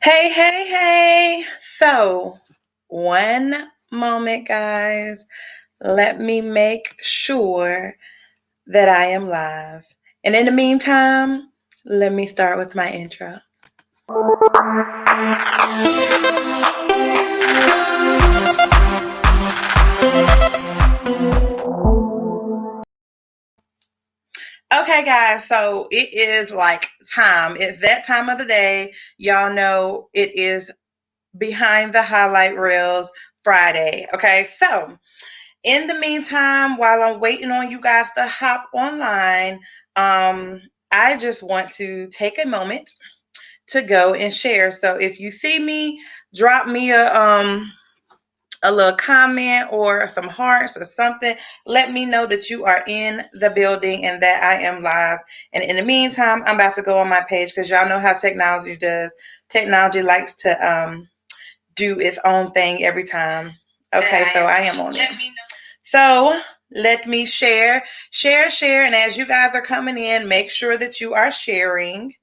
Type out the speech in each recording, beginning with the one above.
Hey, hey, hey. So, one moment, guys. Let me make sure that I am live. And in the meantime, let me start with my intro. Okay, guys, so it is like time. It's that time of the day. Y'all know it is behind the highlight reels Friday. Okay, so in the meantime, while I'm waiting on you guys to hop online, I just want to take a moment to go and share. So if you see me, drop me a little comment or some hearts or something. Let me know that you are in the building and that I am live. And in the meantime, I'm about to go on my page because y'all know how technology does. Technology likes to do its own thing every time. Okay, so I am on it. So let me share. And as you guys are coming in, make sure that you are sharing.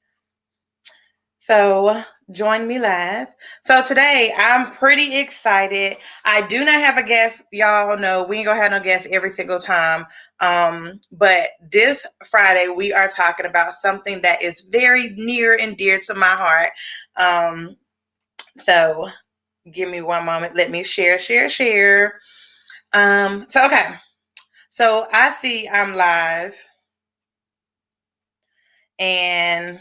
So join me live. So today I'm pretty excited. I do not have a guest. Y'all know we ain't gonna have no guest every single time. But this Friday we are talking about something that is very near and dear to my heart. So give me one moment. Let me share. Okay. So I see I'm live and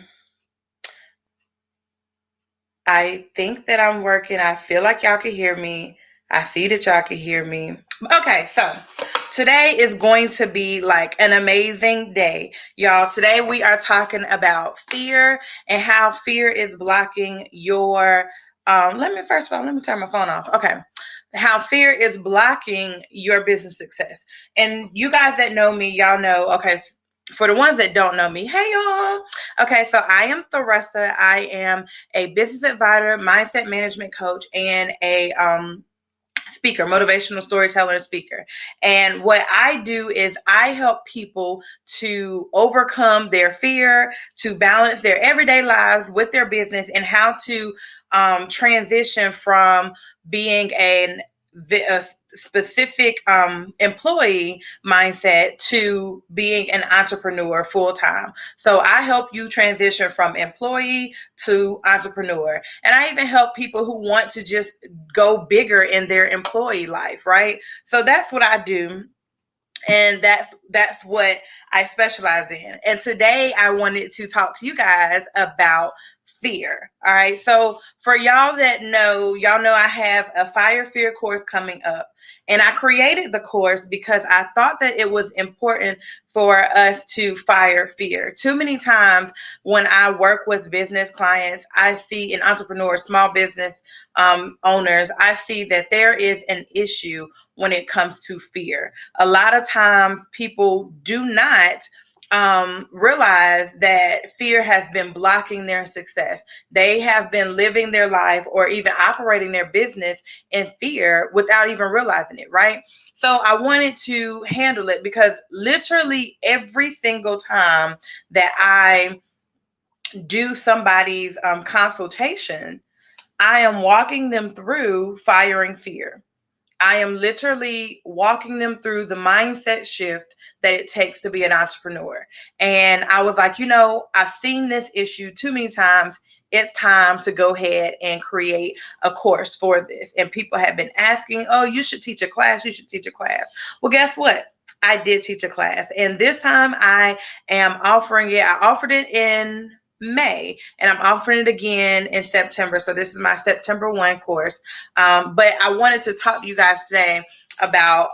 I think that I'm working. I feel like y'all can hear me. I see that y'all can hear me. Okay, so today is going to be like an amazing day. Y'all, today we are talking about fear and how fear is blocking your let me turn my phone off. Okay. How fear is blocking your business success. And you guys that know me, y'all know, okay, for the ones that don't know me, hey y'all. Okay, so I am Theresa. I am a business advisor, mindset management coach, and a speaker, motivational storyteller and speaker. And what I do is I help people to overcome their fear, to balance their everyday lives with their business, and how to transition from being a specific employee mindset to being an entrepreneur full time. So I help you transition from employee to entrepreneur. And I even help people who want to just go bigger in their employee life, right? So that's what I do. And that's what I specialize in. And today I wanted to talk to you guys about fear. All right. So for y'all know I have a fire fear course coming up. And I created the course because I thought that it was important for us to fire fear. Too many times when I work with business clients, I see in entrepreneurs, small business owners, I see that there is an issue when it comes to fear. A lot of times people do not realize that fear has been blocking their success. They have been living their life or even operating their business in fear without even realizing it, right? So I wanted to handle it because literally every single time that I do somebody's consultation, I am walking them through firing fear. I am literally walking them through the mindset shift that it takes to be an entrepreneur. And I was like, I've seen this issue too many times. It's time to go ahead and create a course for this. And people have been asking, oh, you should teach a class. You should teach a class. Well, guess what? I did teach a class. And this time I am offering it. I offered it in May and I'm offering it again in September. So this is my September 1 course. But I wanted to talk to you guys today about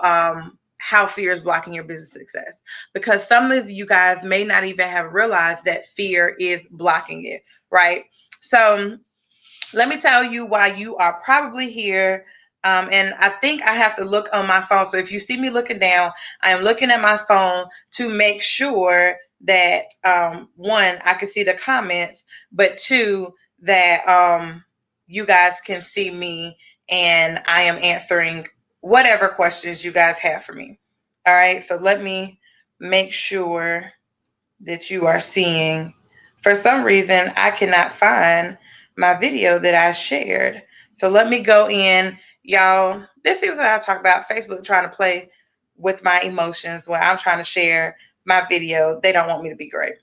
how fear is blocking your business success, because some of you guys may not even have realized that fear is blocking it, right? So let me tell you why you are probably here. And I think I have to look on my phone. So if you see me looking down, I am looking at my phone to make sure that one, I can see the comments, but two, that you guys can see me and I am answering whatever questions you guys have for me. All right. So let me make sure that you are seeing. For some reason, I cannot find my video that I shared. So let me go in, y'all. This is what I talk about. Facebook trying to play with my emotions when I'm trying to share my video. They don't want me to be great.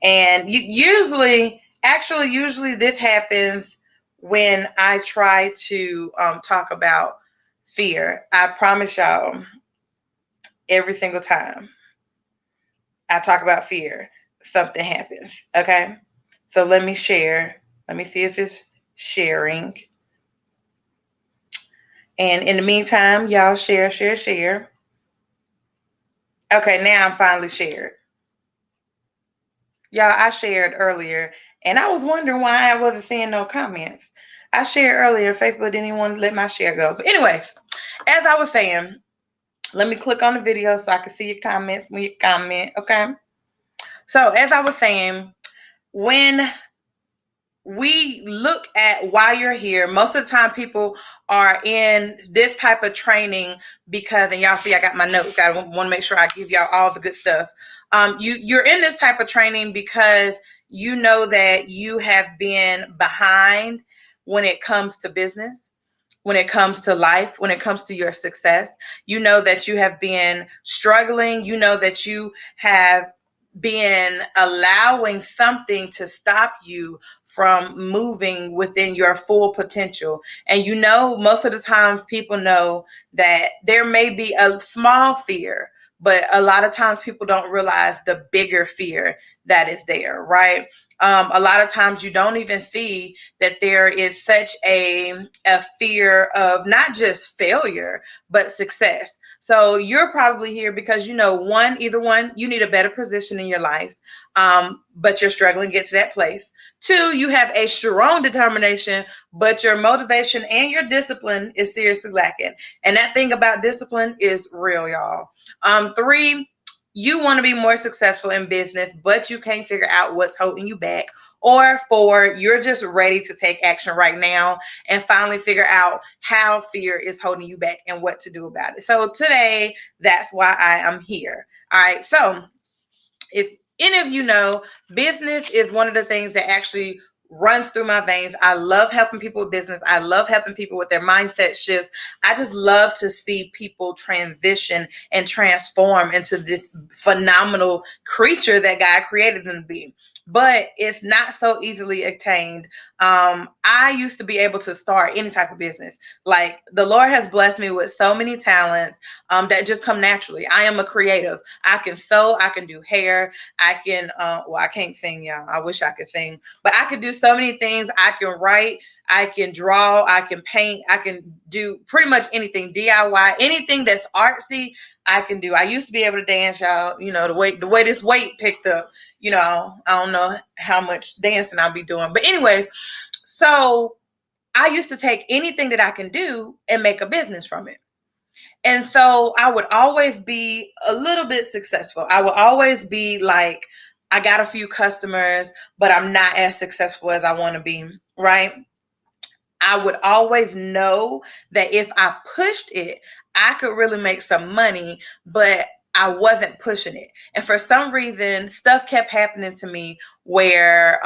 And usually this happens when I try to talk about fear. I promise y'all, every single time I talk about fear, something happens. Okay. So let me share. Let me see if it's sharing. And in the meantime, y'all share, share, share. Okay, now I'm finally shared. Y'all, I shared earlier, and I was wondering why I wasn't seeing no comments. I shared earlier, Facebook didn't even want to let my share go. But anyways, as I was saying, let me click on the video so I can see your comments when you comment, okay? So as I was saying, when we look at why you're here, most of the time people are in this type of training because, and y'all see I got my notes, I want to make sure I give y'all all the good stuff. You're in this type of training because you know that you have been behind when it comes to business, when it comes to life, when it comes to your success. You know that you have been struggling. You know that you have been allowing something to stop you from moving within your full potential. And you know, most of the times people know that there may be a small fear, but a lot of times people don't realize the bigger fear that is there, right? A lot of times you don't even see that there is such a fear of not just failure, but success. So you're probably here because you know, either one, you need a better position in your life, but you're struggling to get to that place. Two, you have a strong determination, but your motivation and your discipline is seriously lacking. And that thing about discipline is real, y'all. Three, you want to be more successful in business, but you can't figure out what's holding you back. Or four, you're just ready to take action right now and finally figure out how fear is holding you back and what to do about it. So today, that's why I am here. All right. So if any of you know, business is one of the things that actually runs through my veins. I love helping people with business. I love helping people with their mindset shifts. I just love to see people transition and transform into this phenomenal creature that God created them to be. But it's not so easily attained. I used to be able to start any type of business. Like the Lord has blessed me with so many talents that just come naturally. I am a creative. I can sew, I can do hair, I can, well, I can't sing, y'all. I wish I could sing, but I can do so many things. I can write, I can draw, I can paint, I can do pretty much anything, DIY, anything that's artsy, I can do. I used to be able to dance, y'all. You know, the way this weight picked up, you know, I don't know how much dancing I'll be doing. But anyways, so I used to take anything that I can do and make a business from it. And so I would always be a little bit successful. I would always be like, I got a few customers, but I'm not as successful as I want to be, right? I would always know that if I pushed it, I could really make some money, but I wasn't pushing it. And for some reason, stuff kept happening to me where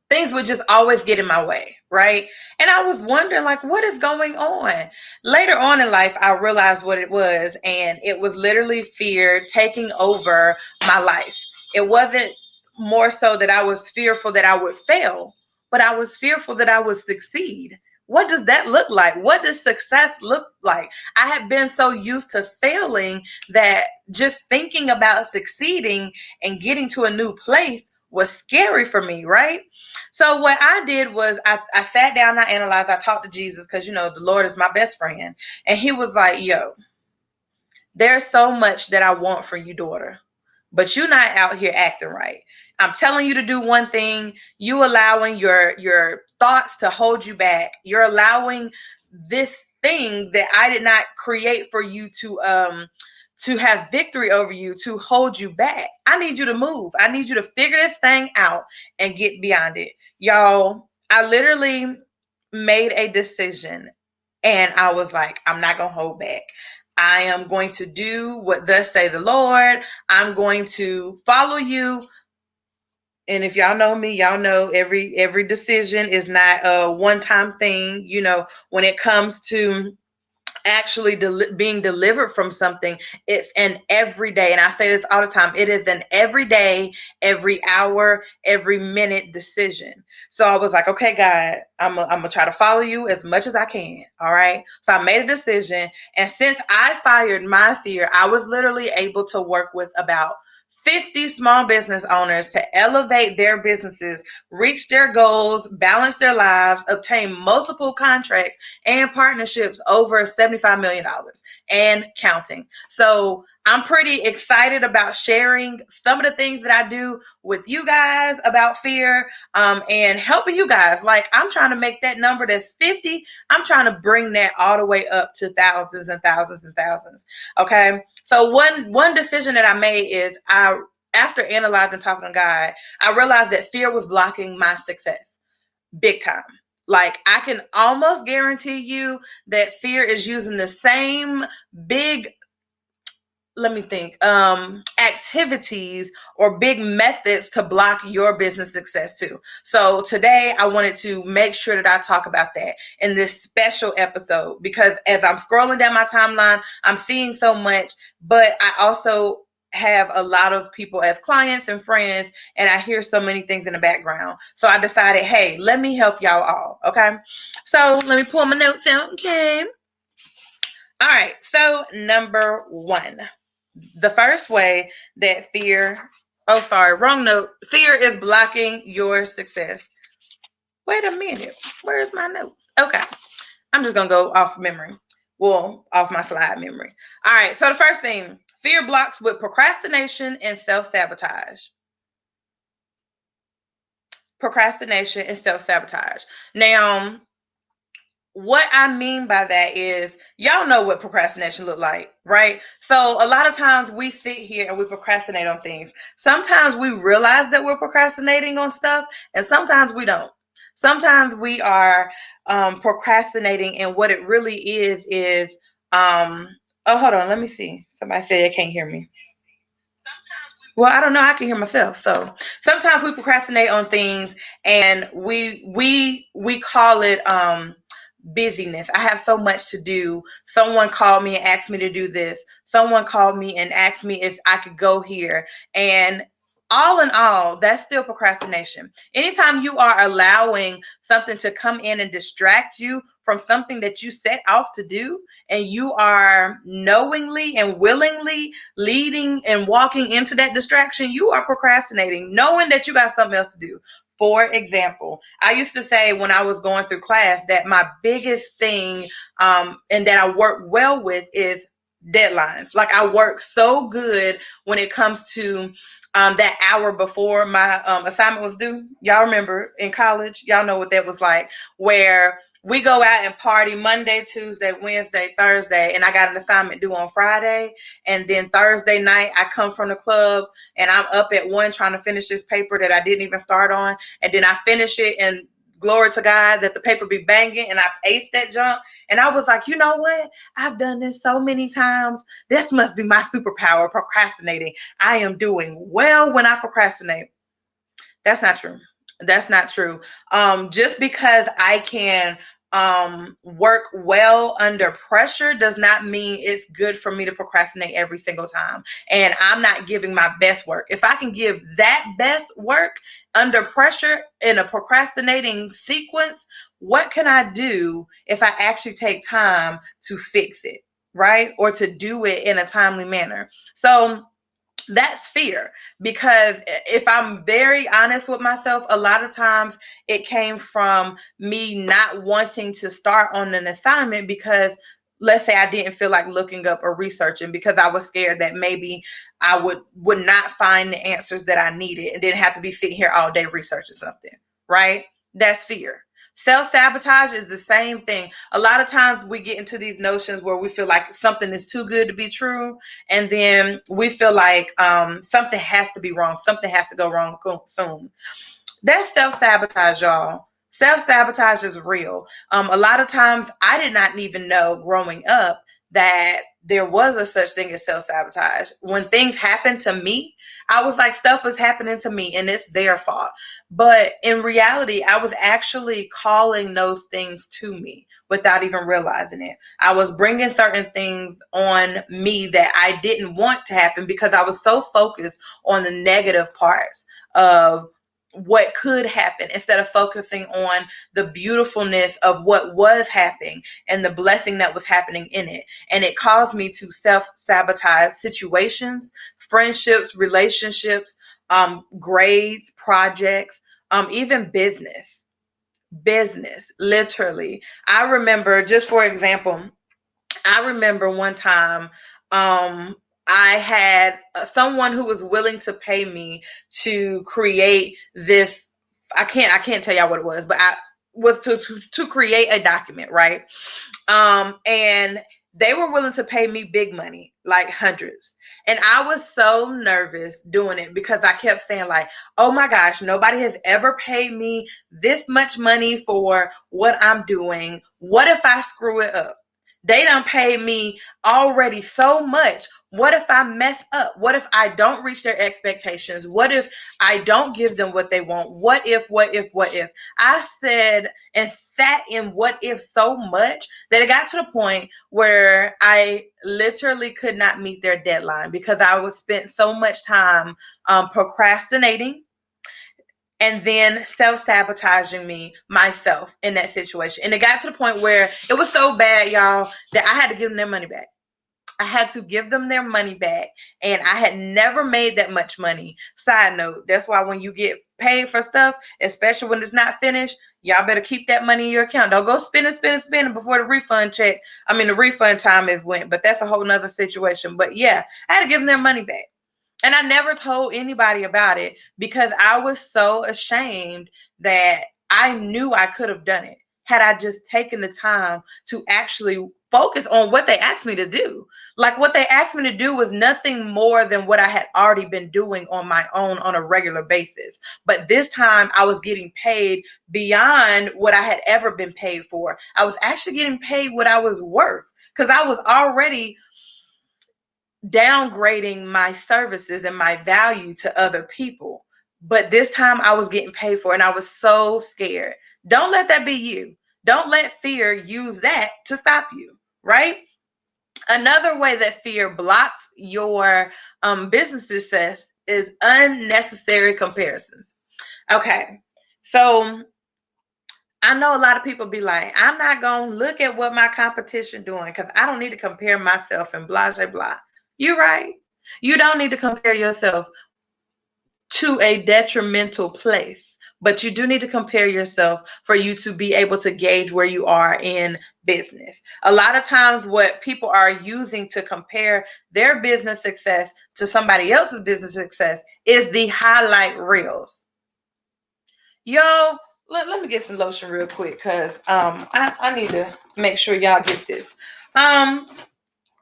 things would just always get in my way, right? And I was wondering, like, what is going on? Later on in life, I realized what it was, and it was literally fear taking over my life. It wasn't more so that I was fearful that I would fail, but I was fearful that I would succeed. What does that look like? What does success look like? I had been so used to failing that just thinking about succeeding and getting to a new place was scary for me, right? So what I did was I sat down, I analyzed, I talked to Jesus because, you know, the Lord is my best friend. And he was like, yo, there's so much that I want for you, daughter, but you're not out here acting right. I'm telling you to do one thing, you allowing your thoughts to hold you back. You're allowing this thing that I did not create for you to have victory over you to hold you back. I need you to move. I need you to figure this thing out and get beyond it. Y'all, I literally made a decision and I was like, I'm not going to hold back. I am going to do what thus say the Lord. I'm going to follow you And if y'all know me, y'all know every decision is not a one-time thing. When it comes to actually being delivered from something, it's an everyday, and I say this all the time, it is an everyday, every hour, every minute decision. So I was like, okay, God, I'm gonna try to follow you as much as I can. All right, so I made a decision, and since I fired my fear, I was literally able to work with about 50 small business owners to elevate their businesses, reach their goals, balance their lives, obtain multiple contracts and partnerships over $75 million and counting. So I'm pretty excited about sharing some of the things that I do with you guys about fear, and helping you guys. Like, I'm trying to make that number that's 50, I'm trying to bring that all the way up to thousands and thousands and thousands. Okay. So one decision that I made is, after analyzing, talking to God, I realized that fear was blocking my success big time. Like, I can almost guarantee you that fear is using the same big, let me think, activities or big methods to block your business success too. So today I wanted to make sure that I talk about that in this special episode, because as I'm scrolling down my timeline, I'm seeing so much, but I also have a lot of people as clients and friends, and I hear so many things in the background. So I decided, hey, let me help y'all all. Okay. So let me pull my notes out. Okay. All right. So number one, the first way that fear, oh, sorry, wrong note. Fear is blocking your success. Wait a minute. Where's my notes? Okay. I'm just going to go off memory. Well, off my slide memory. All right. So the first thing, fear blocks with procrastination and self-sabotage. Procrastination and self-sabotage. Now, what I mean by that is, y'all know what procrastination look like, right? So a lot of times we sit here and we procrastinate on things. Sometimes we realize that we're procrastinating on stuff, and sometimes we don't. Sometimes we are procrastinating, and what it really is oh, hold on, let me see. Somebody said they can't hear me. Well, I don't know. I can hear myself. So sometimes we procrastinate on things, and we call it busyness. I have so much to do. Someone called me and asked me to do this. Someone called me and asked me if I could go here. And all in all, that's still procrastination. Anytime you are allowing something to come in and distract you from something that you set off to do, and you are knowingly and willingly leading and walking into that distraction, you are procrastinating, knowing that you got something else to do. For example, I used to say when I was going through class that my biggest thing, and that I work well with, is deadlines. Like, I work so good when it comes to that hour before my assignment was due. Y'all remember in college, y'all know what that was like, where we go out and party Monday, Tuesday, Wednesday, Thursday, and I got an assignment due on Friday. And then Thursday night, I come from the club and I'm up at 1 trying to finish this paper that I didn't even start on. And then I finish it, and glory to God that the paper be banging, and I aced that junk. And I was like, you know what? I've done this so many times. This must be my superpower, procrastinating. I am doing well when I procrastinate. That's not true. That's not true. Just because I can work well under pressure does not mean it's good for me to procrastinate every single time. And I'm not giving my best work. If I can give that best work under pressure in a procrastinating sequence, what can I do if I actually take time to fix it, right? Or to do it in a timely manner? So that's fear, because if I'm very honest with myself, a lot of times it came from me not wanting to start on an assignment because, let's say, I didn't feel like looking up or researching because I was scared that maybe I would not find the answers that I needed and didn't have to be sitting here all day researching something, right? That's fear. Self-sabotage is the same thing. A lot of times we get into these notions where we feel like something is too good to be true, and then we feel like something has to be wrong, something has to go wrong soon. That's self-sabotage, y'all. Self-sabotage is real. A lot of times I did not even know growing up that there was a such thing as self-sabotage. When things happened to me, I was like, stuff was happening to me and it's their fault. But in reality, I was actually calling those things to me without even realizing it. I was bringing certain things on me that I didn't want to happen because I was so focused on the negative parts of what could happen instead of focusing on the beautifulness of what was happening and the blessing that was happening in it. And it caused me to self-sabotage situations, friendships, relationships, grades, projects, even business, literally. I remember, just for example, I remember one time, I had someone who was willing to pay me to create this. I can't tell y'all what it was, but I was to create a document, right? And they were willing to pay me big money, like hundreds. And I was so nervous doing it because I kept saying, like, oh my gosh, nobody has ever paid me this much money for what I'm doing. What if I screw it up? They done paid me already so much. What if I mess up? What if I don't reach their expectations? What if I don't give them what they want? What if? I said and sat in what if so much that it got to the point where I literally could not meet their deadline because I was spent so much time procrastinating and then self-sabotaging me myself in that situation. And it got to the point where it was so bad, y'all, that I had to give them their money back. I had to give them their money back, and I had never made that much money. Side note, that's why when you get paid for stuff, especially when it's not finished, y'all better keep that money in your account. Don't go spending before the refund check. I mean, the refund time is went, but that's a whole nother situation. But yeah, I had to give them their money back. And I never told anybody about it because I was so ashamed that I knew I could have done it had I just taken the time to actually focus on what they asked me to do. Like what they asked me to do was nothing more than what I had already been doing on my own on a regular basis. But this time I was getting paid beyond what I had ever been paid for. I was actually getting paid what I was worth because I was already downgrading my services and my value to other people. But this time I was getting paid for it and I was so scared. Don't let that be you. Don't let fear use that to stop you, right? Another way that fear blocks your business success is unnecessary comparisons. Okay, so I know a lot of people be like, I'm not going to look at what my competition doing because I don't need to compare myself and blah, blah, blah. You're right. You don't need to compare yourself to a detrimental place, but you do need to compare yourself for you to be able to gauge where you are in business. A lot of times, what people are using to compare their business success to somebody else's business success is the highlight reels. Yo, let me get some lotion real quick because I need to make sure y'all get this. Um,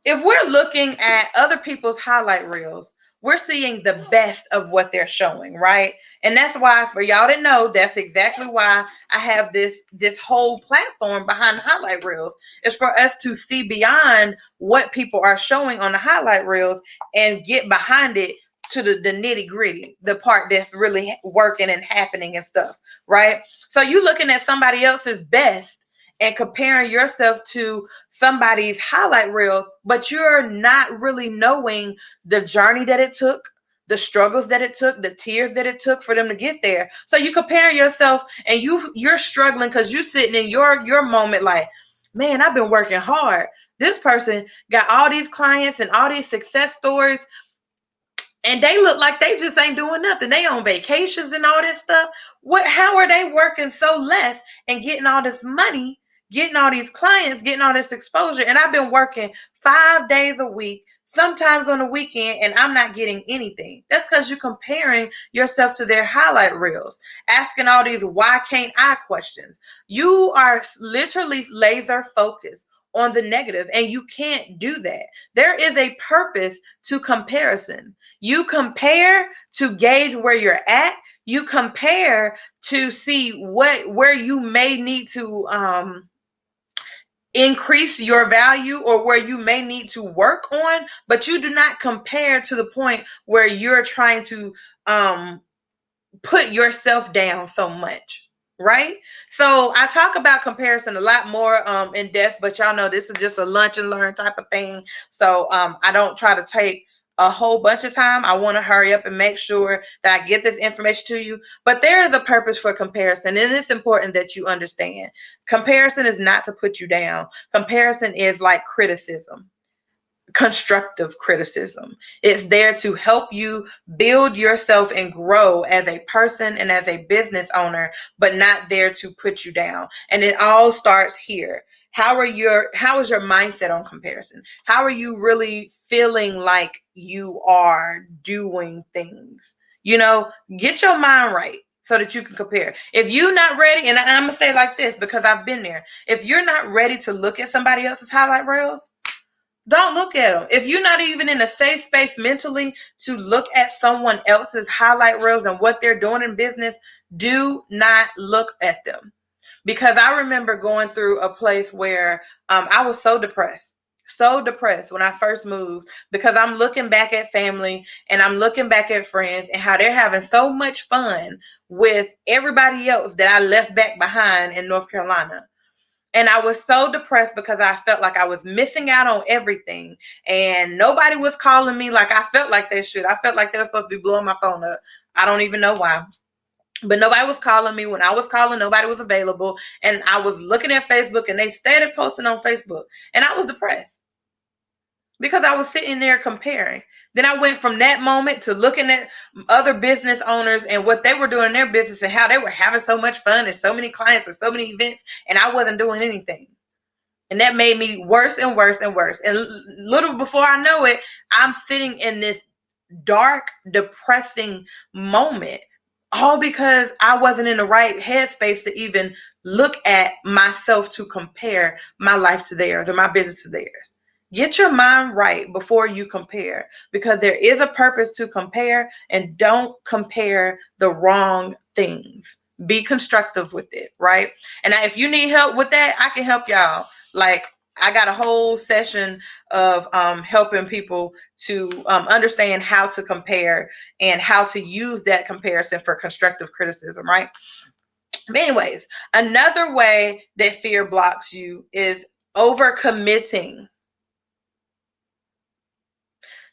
if we're looking at other people's highlight reels, we're seeing the best of what they're showing, right? And that's why, for y'all to know, that's exactly why I have this whole platform behind the highlight reels. It's for us to see beyond what people are showing on the highlight reels and get behind it to the nitty gritty, the part that's really working and happening and stuff, right? So you looking at somebody else's best and comparing yourself to somebody's highlight reel, but you're not really knowing the journey that it took, the struggles that it took, the tears that it took for them to get there. So you compare yourself and you're struggling because you're sitting in your moment like, man, I've been working hard. This person got all these clients and all these success stories, and they look like they just ain't doing nothing. They on vacations and all this stuff. How are they working so less and getting all this money, getting all these clients, getting all this exposure? And I've been working 5 days a week, sometimes on the weekend, and I'm not getting anything. That's because you're comparing yourself to their highlight reels, asking all these why can't I questions. You are literally laser focused on the negative, and you can't do that. There is a purpose to comparison. You compare to gauge where you're at. You compare to see where you may need to increase your value or where you may need to work on, but you do not compare to the point where you're trying to put yourself down so much, right? So I talk about comparison a lot more in depth, but y'all know this is just a lunch and learn type of thing. So I don't try to take a whole bunch of time. I want to hurry up and make sure that I get this information to you. But there is a purpose for comparison, and it's important that you understand. Comparison is not to put you down. Comparison is like criticism, constructive criticism. It's there to help you build yourself and grow as a person and as a business owner, but not there to put you down. And it all starts here. How is your mindset on comparison? How are you really feeling like you are doing things? Get your mind right so that you can compare. If you're not ready, and I'm gonna say it like this because I've been there. If you're not ready to look at somebody else's highlight reels, don't look at them. If you're not even in a safe space mentally to look at someone else's highlight reels and what they're doing in business, do not look at them. Because I remember going through a place where I was so depressed when I first moved, because I'm looking back at family and I'm looking back at friends and how they're having so much fun with everybody else that I left back behind in North Carolina. And I was so depressed because I felt like I was missing out on everything. And nobody was calling me like I felt like they should. I felt like they were supposed to be blowing my phone up. I don't even know why. But nobody was calling me. When I was calling, nobody was available. And I was looking at Facebook and they started posting on Facebook. And I was depressed because I was sitting there comparing. Then I went from that moment to looking at other business owners and what they were doing in their business and how they were having so much fun and so many clients and so many events, and I wasn't doing anything. And that made me worse and worse and worse. And little before I know it, I'm sitting in this dark, depressing moment, all because I wasn't in the right headspace to even look at myself to compare my life to theirs or my business to theirs. Get your mind right before you compare, because there is a purpose to compare, and don't compare the wrong things. Be constructive with it, right? And if you need help with that, I can help y'all. Like, I got a whole session of helping people to understand how to compare and how to use that comparison for constructive criticism, right? But anyways, another way that fear blocks you is overcommitting.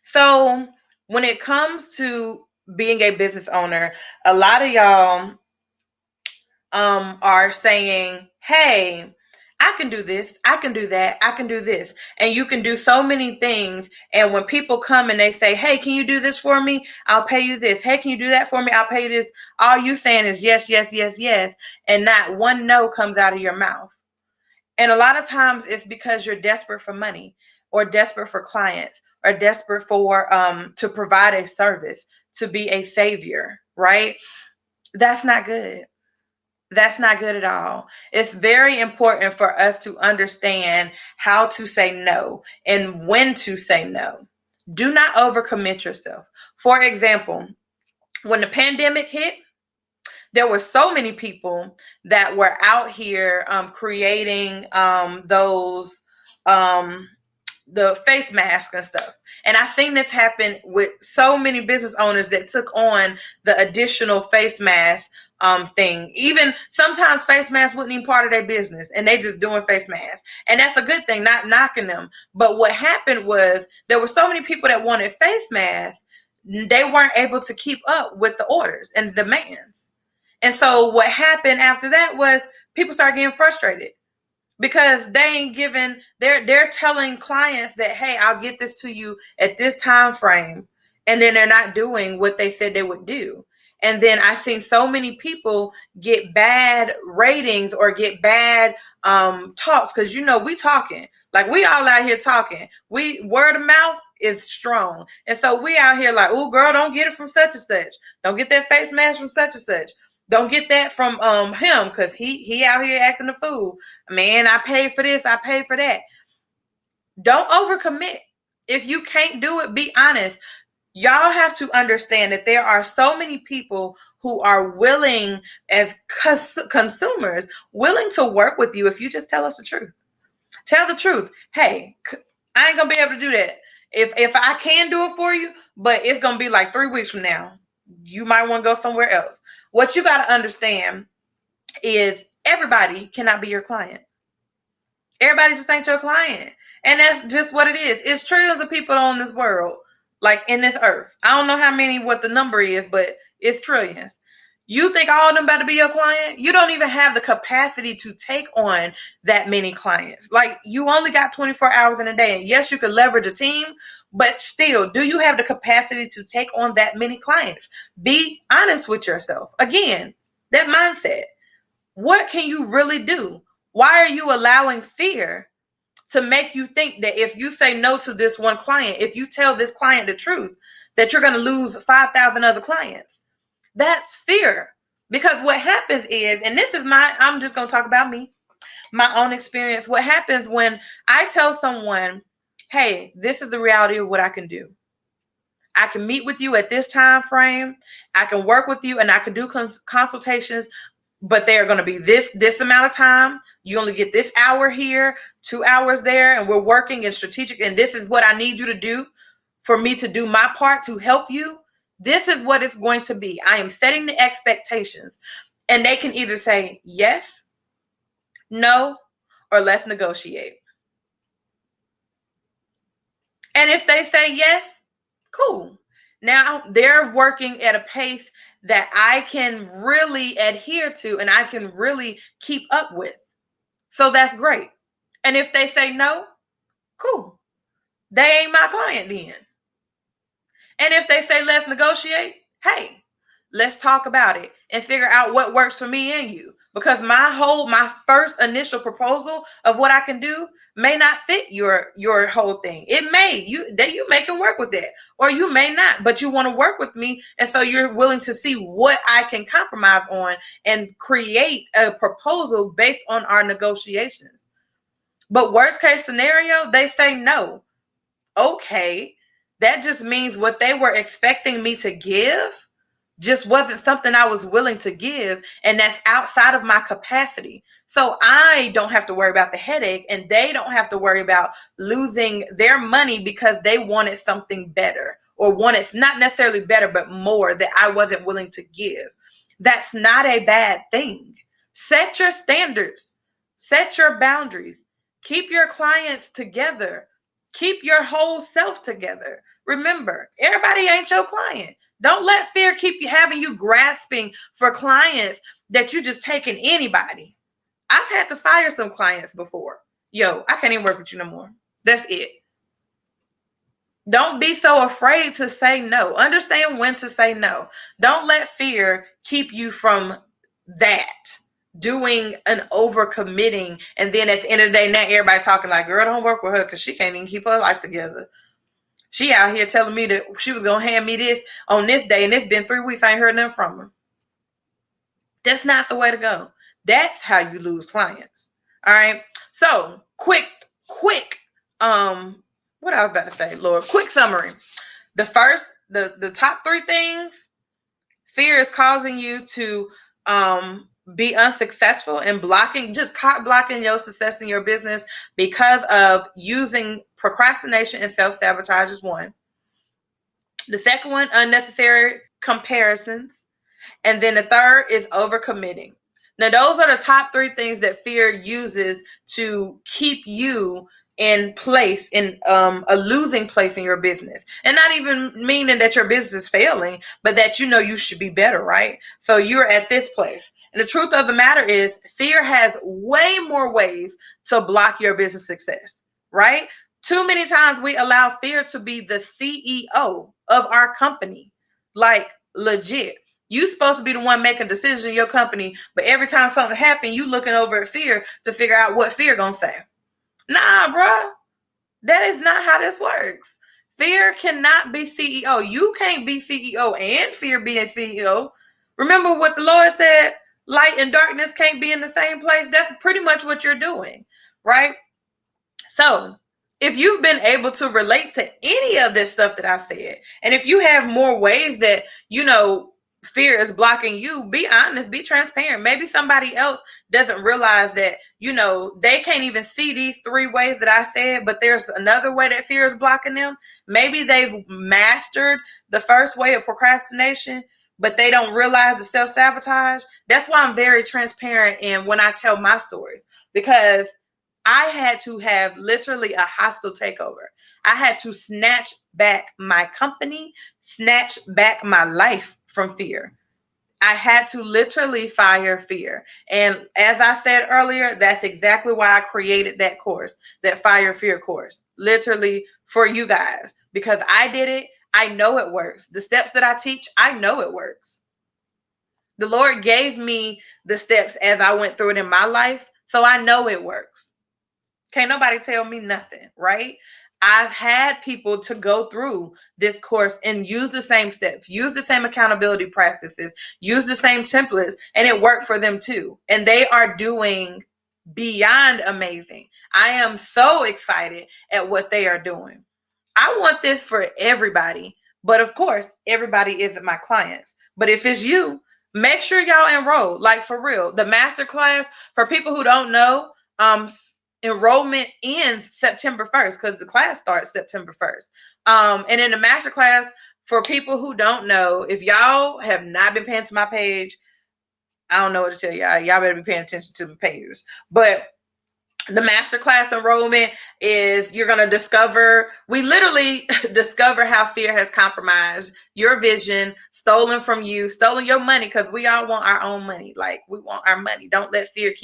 So when it comes to being a business owner, a lot of y'all are saying, hey, I can do this, I can do that, I can do this. And you can do so many things. And when people come and they say, hey, can you do this for me? I'll pay you this. Hey, can you do that for me? I'll pay you this. All you saying is yes, yes, yes, yes. And not one no comes out of your mouth. And a lot of times it's because you're desperate for money, or desperate for clients, or desperate for to provide a service, to be a savior, right? That's not good. That's not good at all. It's very important for us to understand how to say no and when to say no. Do not overcommit yourself. For example, when the pandemic hit, there were so many people that were out here creating those the face masks and stuff. And I've seen this happen with so many business owners that took on the additional face mask thing. Even sometimes face masks wasn't even part of their business and they just doing face masks. And that's a good thing, not knocking them. But what happened was there were so many people that wanted face masks, they weren't able to keep up with the orders and the demands. And so what happened after that was people started getting frustrated because they ain't giving, they're telling clients that, hey, I'll get this to you at this time frame, and then they're not doing what they said they would do. And then I think so many people get bad ratings or get bad talks, because we talking, like we all out here talking, we word of mouth is strong, and so we out here like, oh girl, don't get it from such and such, don't get that face mask from such and such, don't get that from him because he out here acting a fool. Man, I paid for this, I paid for that. Don't overcommit. If you can't do it, be honest. Y'all have to understand that there are so many people who are willing, as consumers, willing to work with you if you just tell us the truth. Tell the truth. Hey, I ain't gonna be able to do that. If I can do it for you, but it's gonna be like 3 weeks from now. You might want to go somewhere else. What you got to understand is everybody cannot be your client. Everybody just ain't your client. And that's just what it is. It's trillions of people on this world, like in this earth. I don't know how many, what the number is, but it's trillions. You think all of them better be your client? You don't even have the capacity to take on that many clients. Like, you only got 24 hours in a day. And yes, you could leverage a team, but still, do you have the capacity to take on that many clients? Be honest with yourself. Again, that mindset. What can you really do? Why are you allowing fear to make you think that if you say no to this one client, if you tell this client the truth, that you're going to lose 5,000 other clients? That's fear. Because what happens is, and this is I'm just going to talk about me, my own experience. What happens when I tell someone, hey, this is the reality of what I can do. I can meet with you at this time frame. I can work with you and I can do consultations, but they are going to be this amount of time. You only get this hour here, 2 hours there, and we're working in strategic, and this is what I need you to do for me to do my part to help you. This is what it's going to be. I am setting the expectations, and they can either say yes, no, or let's negotiate. And if they say yes, cool. Now they're working at a pace that I can really adhere to and I can really keep up with. So that's great. And if they say no, cool. They ain't my client then. And if they say let's negotiate, hey, let's talk about it and figure out what works for me and you. Because my first initial proposal of what I can do may not fit your whole thing. It may you may can work with that, or you may not, but you want to work with me, and so you're willing to see what I can compromise on and create a proposal based on our negotiations. But worst case scenario, they say no. Okay, that just means what they were expecting me to give just wasn't something I was willing to give, and that's outside of my capacity. So I don't have to worry about the headache, and they don't have to worry about losing their money because they wanted something better, or wanted not necessarily better, but more that I wasn't willing to give. That's not a bad thing. Set your standards, set your boundaries, keep your clients together, keep your whole self together. Remember, everybody ain't your client. Don't let fear keep you having you grasping for clients that you just taking anybody. I've had to fire some clients before. Yo, I can't even work with you no more. That's it. Don't be so afraid to say no. Understand when to say no. Don't let fear keep you from that. Doing an overcommitting, and then at the end of the day, now everybody talking like, girl, don't work with her because she can't even keep her life together. She out here telling me that she was going to hand me this on this day, and it's been 3 weeks. I ain't heard nothing from her. That's not the way to go. That's how you lose clients. All right. So quick, what I was about to say, Lord, quick summary. The top 3 things fear is causing you to be unsuccessful and just cock blocking your success in your business because of using procrastination and self-sabotage is one. The second one, unnecessary comparisons. And then the third is overcommitting. Now, those are the top 3 things that fear uses to keep you in place, in a losing place in your business. And not even meaning that your business is failing, but that you know you should be better, right? So you're at this place. And the truth of the matter is, fear has way more ways to block your business success, right? Too many times we allow fear to be the CEO of our company, like legit. You supposed to be the one making decisions in your company, but every time something happens, you looking over at fear to figure out what fear gonna say. Nah, bro, that is not how this works. Fear cannot be CEO. You can't be CEO and fear being CEO. Remember what the Lord said? Light and darkness can't be in the same place. That's pretty much what you're doing, right? So if you've been able to relate to any of this stuff that I said, and if you have more ways that, fear is blocking you, be honest, be transparent. Maybe somebody else doesn't realize that, they can't even see these 3 ways that I said, but there's another way that fear is blocking them. Maybe they've mastered the first way of procrastination, but they don't realize the self-sabotage. That's why I'm very transparent in when I tell my stories, because I had to have literally a hostile takeover. I had to snatch back my company, snatch back my life from fear. I had to literally fire fear. And as I said earlier, that's exactly why I created that course, that fire fear course, literally for you guys, because I did it. I know it works. The steps that I teach, I know it works. The Lord gave me the steps as I went through it in my life, so I know it works. Can't nobody tell me nothing, right? I've had people to go through this course and use the same steps, use the same accountability practices, use the same templates, and it worked for them too. And they are doing beyond amazing. I am so excited at what they are doing. I want this for everybody, but of course, everybody isn't my clients. But if it's you, make sure y'all enroll. Like for real, the masterclass, for people who don't know, enrollment ends September 1st because the class starts September 1st. And in the masterclass, for people who don't know, if y'all have not been paying to my page, I don't know what to tell y'all. Y'all better be paying attention to the pages. But the masterclass enrollment is, you're going to discover, we literally discover how fear has compromised your vision, stolen from you, stolen your money, because we all want our own money. Like, we want our money. Don't let fear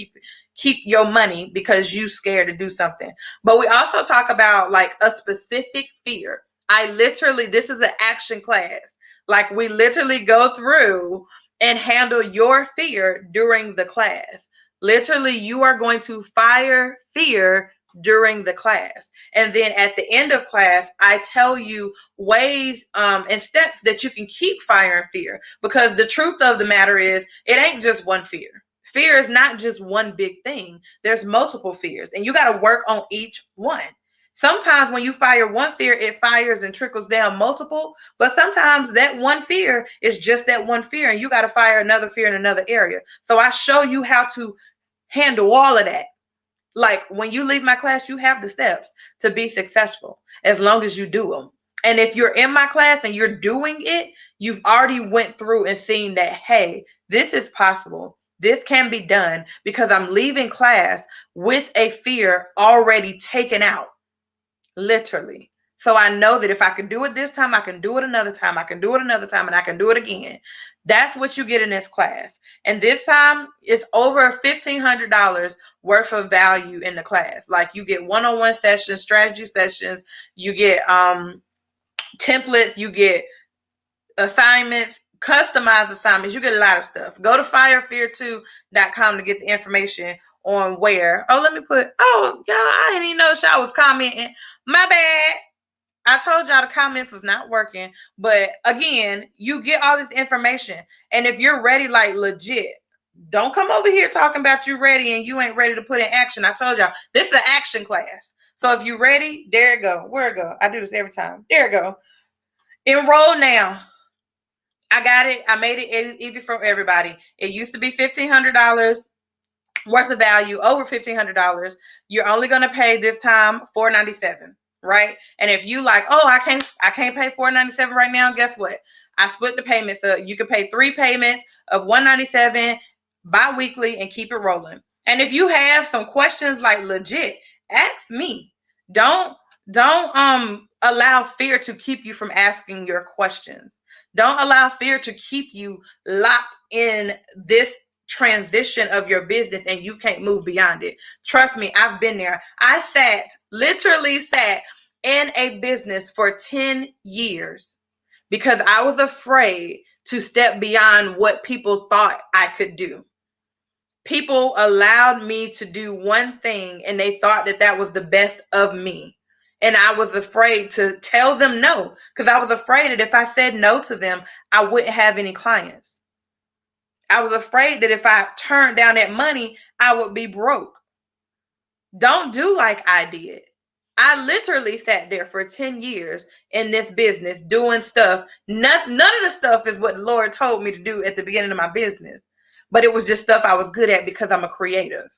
keep your money because you scared to do something. But we also talk about like a specific fear. This is an action class. Like, we literally go through and handle your fear during the class. Literally, you are going to fire fear during the class. And then at the end of class, I tell you ways and steps that you can keep firing fear. Because the truth of the matter is, it ain't just one fear. Fear is not just one big thing. There's multiple fears, and you got to work on each one. Sometimes when you fire one fear, it fires and trickles down multiple. But sometimes that one fear is just that one fear, and you got to fire another fear in another area. So I show you how to handle all of that. Like, when you leave my class, you have the steps to be successful as long as you do them. And if you're in my class and you're doing it, you've already went through and seen that, hey, this is possible. This can be done, because I'm leaving class with a fear already taken out, literally. So I know that if I can do it this time, I can do it another time, I can do it another time, and I can do it again. That's what you get in this class. And this time, it's over $1,500 worth of value in the class. Like, you get one-on-one sessions, strategy sessions, you get templates, you get assignments, customized assignments, you get a lot of stuff. Go to firefear2.com to get the information on where. Oh, let me put, oh, y'all, I didn't even know y'all was commenting. My bad. I told y'all the comments was not working. But again, you get all this information. And if you're ready, like legit, don't come over here talking about you ready and you ain't ready to put in action. I told y'all, this is an action class. So if you're ready, there it go. Where it go? I do this every time. There it go. Enroll now. I got it. I made it easy for everybody. It used to be $1,500 worth of value, over $1,500. You're only going to pay this time $497, right? And if you like, oh, I can't pay $497 right now, guess what? I split the payments up. You can pay 3 payments of $197 bi-weekly and keep it rolling. And if you have some questions, like legit, ask me. Don't allow fear to keep you from asking your questions. Don't allow fear to keep you locked in this transition of your business and you can't move beyond it. Trust me, I've been there. I literally sat in a business for 10 years because I was afraid to step beyond what people thought I could do. People allowed me to do one thing and they thought that that was the best of me. And I was afraid to tell them no, because I was afraid that if I said no to them, I wouldn't have any clients. I was afraid that if I turned down that money, I would be broke. Don't do like I did. I literally sat there for 10 years in this business doing stuff. None of the stuff is what the Lord told me to do at the beginning of my business, but it was just stuff I was good at because I'm a creative.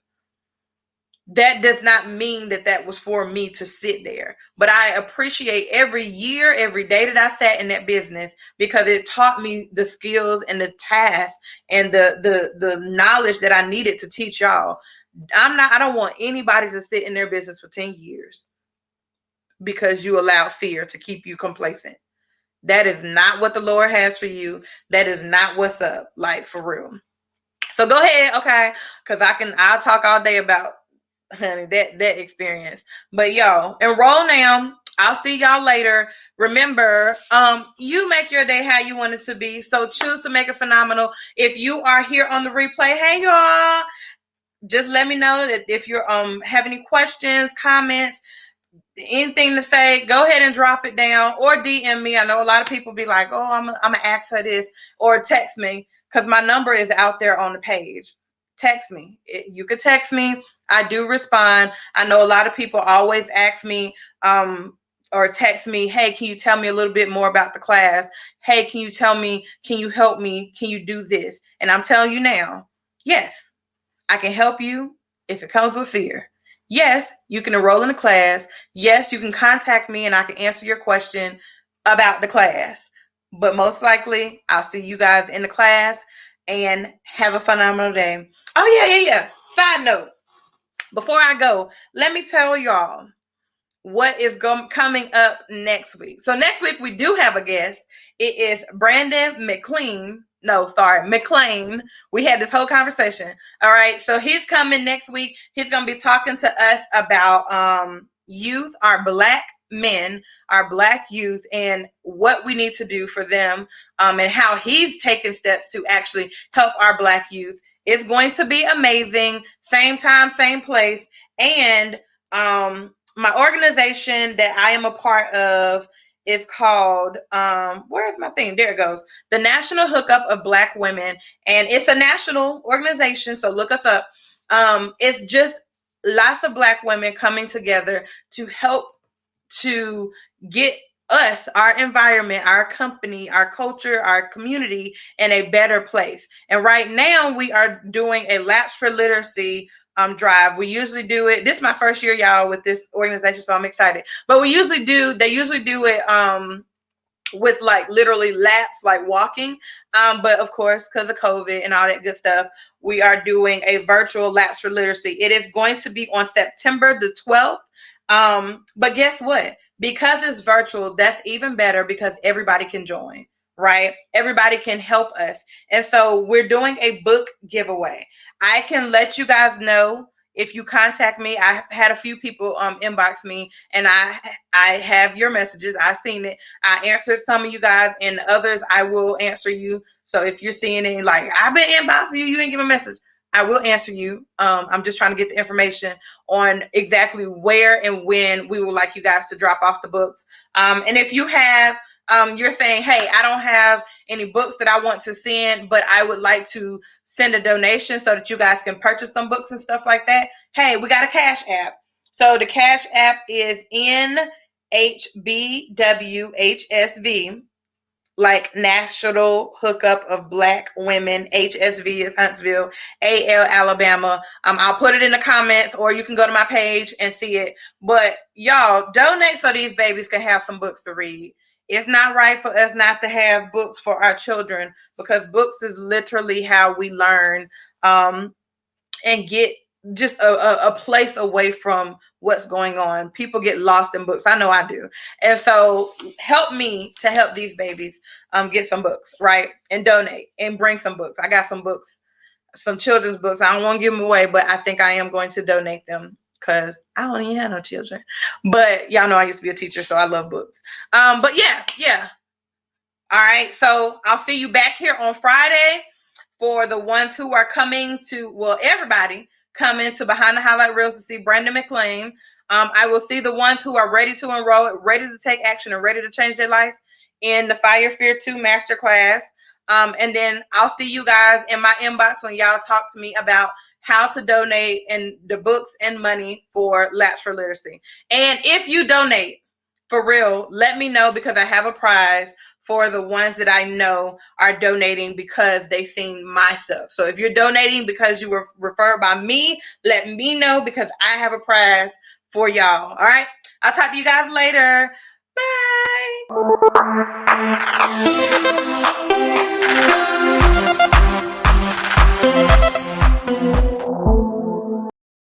That does not mean that that was for me to sit there, but I appreciate every year, every day that I sat in that business, because it taught me the skills and the tasks and the knowledge that I needed to teach y'all. I don't want anybody to sit in their business for 10 years because you allow fear to keep you complacent. That is not what the Lord has for you. That is not what's up, like, for real. So go ahead, okay? Because I'll talk all day about, honey, that experience. But y'all, enroll now. I'll see y'all later. Remember, you make your day how you want it to be. So choose to make it phenomenal. If you are here on the replay, hey y'all, just let me know that if you're have any questions, comments, anything to say, go ahead and drop it down or DM me. I know a lot of people be like, oh, I'm gonna ask her this, or text me, because my number is out there on the page. Text me. You can text me. I do respond. I know a lot of people always ask me or text me, hey, can you tell me a little bit more about the class? Hey, can you tell me, can you help me? Can you do this? And I'm telling you now, yes, I can help you if it comes with fear. Yes, you can enroll in a class. Yes, you can contact me and I can answer your question about the class. But most likely, I'll see you guys in the class, and have a phenomenal day. Oh, yeah. Side note, before I go, let me tell y'all what is coming up next week. So next week we do have a guest. It is Brandon McLean. No, sorry, McLean. We had this whole conversation. All right, so he's coming next week. He's going to be talking to us about youth, our black men, our black youth, and what we need to do for them, and how he's taken steps to actually help our black youth. It's going to be amazing. Same time, same place, and my organization that I am a part of is called where's my thing? There it goes. The National Hookup of Black Women. And it's a national organization, so look us up. It's just lots of black women coming together to help to get us, our environment, our company, our culture, our community in a better place. And right now we are doing a Laps for Literacy drive. We usually do it. This is my first year, y'all, with this organization, so I'm excited. But they usually do it with like literally laps, like walking. But of course, because of COVID and all that good stuff, we are doing a virtual Laps for Literacy. It is going to be on September the 12th. But guess what? Because it's virtual, that's even better because everybody can join, right? Everybody can help us. And so we're doing a book giveaway. I can let you guys know if you contact me. I had a few people inbox me, and I have your messages. I've seen it. I answered some of you guys, and others I will answer you. So if you're seeing it like, I've been inboxing you, you ain't give a message, I will answer you. I'm just trying to get the information on exactly where and when we would like you guys to drop off the books. And if you have, you're saying, hey, I don't have any books that I want to send, but I would like to send a donation so that you guys can purchase some books and stuff like that. Hey, we got a Cash App. So the Cash App is NHBWHSV, like National Hookup of Black Women. HSV is Huntsville, AL Alabama. I'll put it in the comments, or you can go to my page and see it. But y'all, donate so these babies can have some books to read. It's not right for us not to have books for our children, because books is literally how we learn, and get just a place away from what's going on. People get lost in books. I know I do. And so help me to help these babies get some books, right? And donate and bring some books. I got some books, some children's books. I don't want to give them away, but I think I am going to donate them because I don't even have no children. But y'all know I used to be a teacher, so I love books. But yeah. All right. So I'll see you back here on Friday for the ones who are coming to, well, everybody coming to Behind the Highlight Reels to see Brandon McLean. I will see the ones who are ready to enroll, ready to take action, and ready to change their life in the Fire Fear 2 Masterclass. And then I'll see you guys in my inbox when y'all talk to me about how to donate and the books and money for Latch for Literacy. And if you donate, for real, let me know, because I have a prize for the ones that I know are donating because they seen my stuff. So if you're donating because you were referred by me, let me know, because I have a prize for y'all. All right. I'll talk to you guys later. Bye.